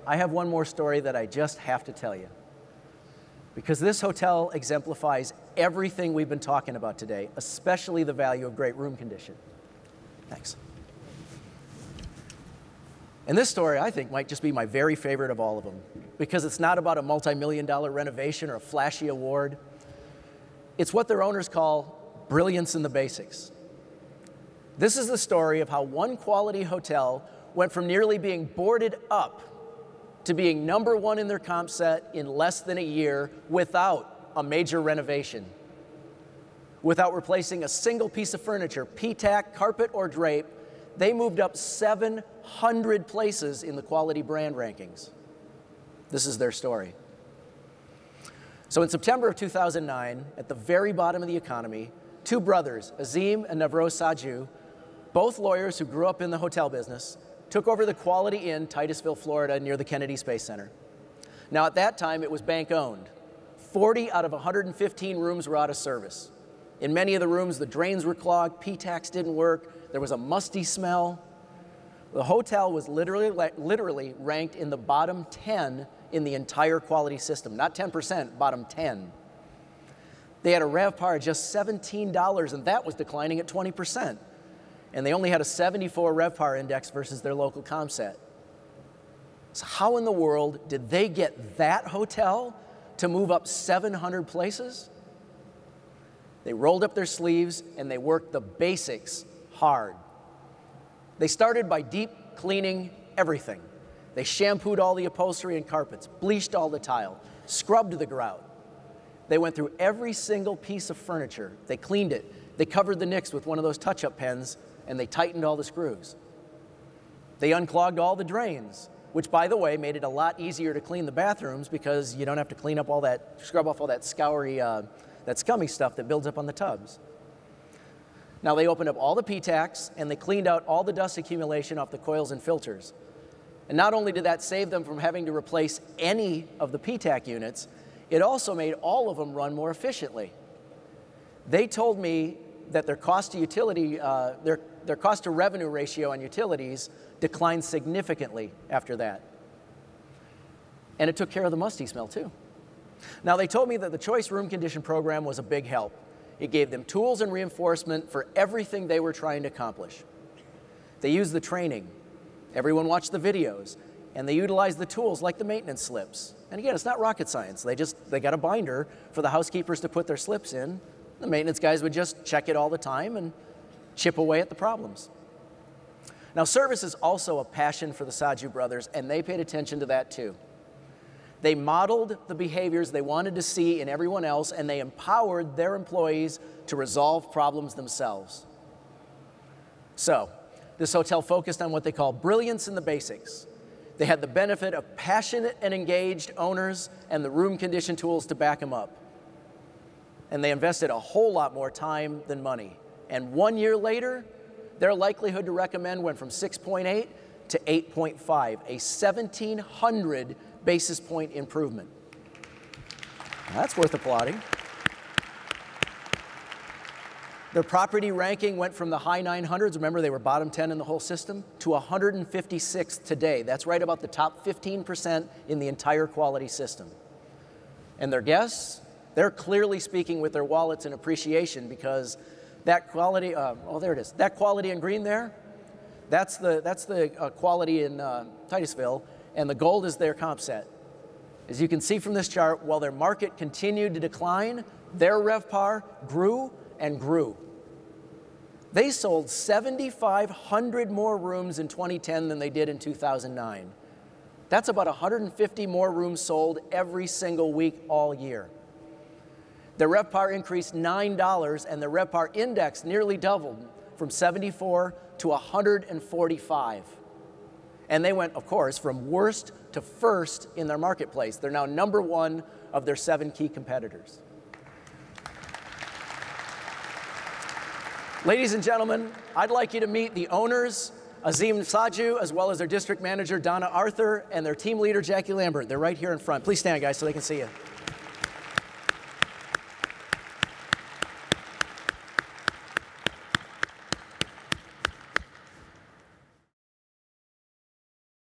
I have one more story that I just have to tell you. Because this hotel exemplifies everything we've been talking about today, especially the value of great room condition. Thanks. And this story, I think, might just be my very favorite of all of them, because it's not about a multi-million-dollar renovation or a flashy award. It's what their owners call brilliance in the basics. This is the story of how one quality hotel went from nearly being boarded up to being #1 in their comp set in less than a year without a major renovation. Without replacing a single piece of furniture, P-tack, carpet, or drape, they moved up 700 places in the quality brand rankings. This is their story. So in September of 2009, at the very bottom of the economy, two brothers, Azim and Navroz Saju, both lawyers who grew up in the hotel business, took over the Quality Inn Titusville, Florida, near the Kennedy Space Center. Now at that time, it was bank-owned. 40 out of 115 rooms were out of service. In many of the rooms, the drains were clogged, P-tacks didn't work, there was a musty smell. The hotel was literally ranked in the bottom 10 in the entire quality system. Not 10%, bottom 10. They had a RevPAR of just $17, and that was declining at 20%. And they only had a 74 RevPAR index versus their local comp set. So how in the world did they get that hotel to move up 700 places? They rolled up their sleeves and they worked the basics hard. They started by deep cleaning everything. They shampooed all the upholstery and carpets, bleached all the tile, scrubbed the grout. They went through every single piece of furniture. They cleaned it. They covered the nicks with one of those touch-up pens, and they tightened all the screws. They unclogged all the drains, which, by the way, made it a lot easier to clean the bathrooms because you don't have to clean up all that, scrub off all that that scummy stuff that builds up on the tubs. Now they opened up all the P-tacks and they cleaned out all the dust accumulation off the coils and filters. And not only did that save them from having to replace any of the P-tack units, it also made all of them run more efficiently. They told me that their cost to utility, their cost to revenue ratio on utilities declined significantly after that. And it took care of the musty smell too. Now they told me that the Choice Room Condition program was a big help. It gave them tools and reinforcement for everything they were trying to accomplish. They used the training. Everyone watched the videos. And they utilized the tools like the maintenance slips. And again, it's not rocket science. They got a binder for the housekeepers to put their slips in. The maintenance guys would just check it all the time and chip away at the problems. Now, service is also a passion for the Saju brothers, and they paid attention to that too. They modeled the behaviors they wanted to see in everyone else, and they empowered their employees to resolve problems themselves. So, this hotel focused on what they call brilliance in the basics. They had the benefit of passionate and engaged owners and the room condition tools to back them up. And they invested a whole lot more time than money. And 1 year later, their likelihood to recommend went from 6.8 to 8.5, a 1,700 basis point improvement. Now, that's worth applauding. Their property ranking went from the high 900s, remember they were bottom 10 in the whole system, to 156th today. That's right about the top 15% in the entire quality system. And their guests, they're clearly speaking with their wallets in appreciation because that quality, oh there it is, that quality in green there, that's the quality in Titusville, and the gold is their comp set. As you can see from this chart, while their market continued to decline, their RevPAR grew and grew. They sold 7,500 more rooms in 2010 than they did in 2009. That's about 150 more rooms sold every single week all year. Their RevPAR increased $9, and their RevPAR index nearly doubled from 74 to 145. And they went, of course, from worst to first in their marketplace. They're now #1 of their 7 key competitors. Ladies and gentlemen, I'd like you to meet the owners, Azim Saju, as well as their district manager, Donna Arthur, and their team leader, Jackie Lambert. They're right here in front. Please stand, guys, so they can see you.